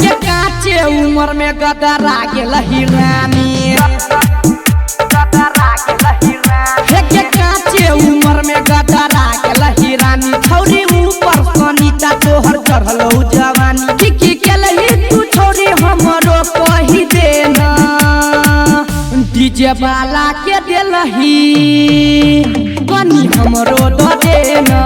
उमर में गदरा गेल हिरानी काचे उमर में गदरा गेल हिरानी छौरी ऊपर सनीता तोहर चढ़लो जवानी की केलही तू छौरी हमरो कही देना डीजे वाला के देलही कनी हमरो द देना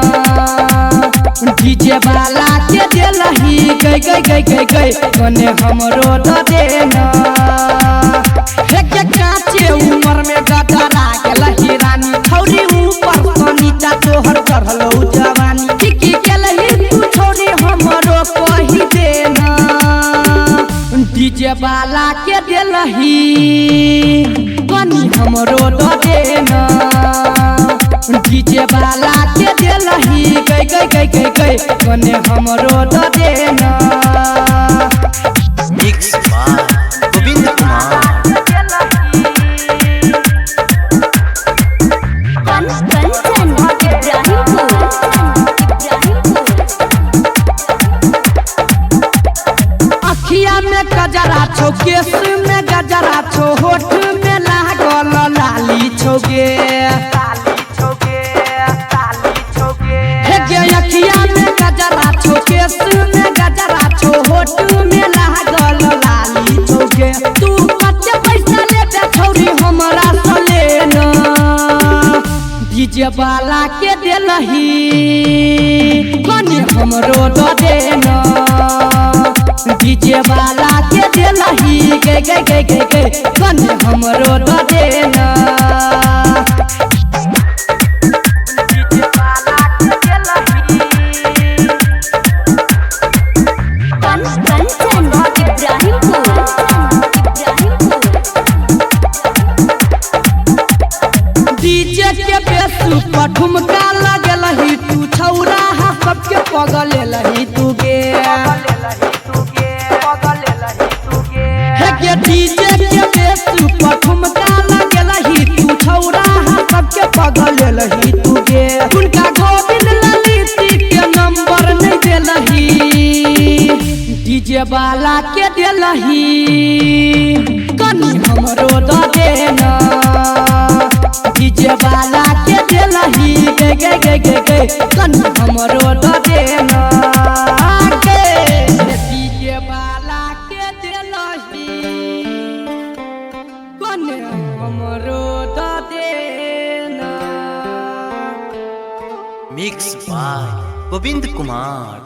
डीजे वाला के देलही गई गई गई गई गई कने हमरो द देना काचे उमर में गदरा गेल हिरानी छौरी ऊपर सनीता तोहर चढ़लो जवानी की केलही तू छौरी हमरो कही देना डीजे वाला के देलही कनी हमरो द देना डीजे वाला के देलही गई गई गई गई गई कने हमरो द देना मिक्स बाय गोविंद कुमार। अखिया में गजरा छो केस में गजरा छो होठ में लागल लाली छोगे अखिया में गजरा छो केस में गजरा छो होठ में लागल लाली छोगे तू कच्चे पैसा लेते छौरी हमरा से लेना डीजे वाला के देलही कनी हमरो द देना डीजे वाला के देलही गे गे गे गे गे कनी हमरो द देना डीजे के बेसु ठुमका लगलही तू छौरा सबके पगलेलही तू गे डीजे के बेसु ठुमका लगलही तू छौरा सबके पगलेलही तू गे उनका गोविंद ललित के नंबर नहीं देलही डीजे वाला के देलही कनी हमरो द देना डीजे वाला के देलही गे गे गे गे गे कनी हमरो द देना डीजे वाला के देलही कनी हमरो द देना मिक्स बाय गोविंद कुमार।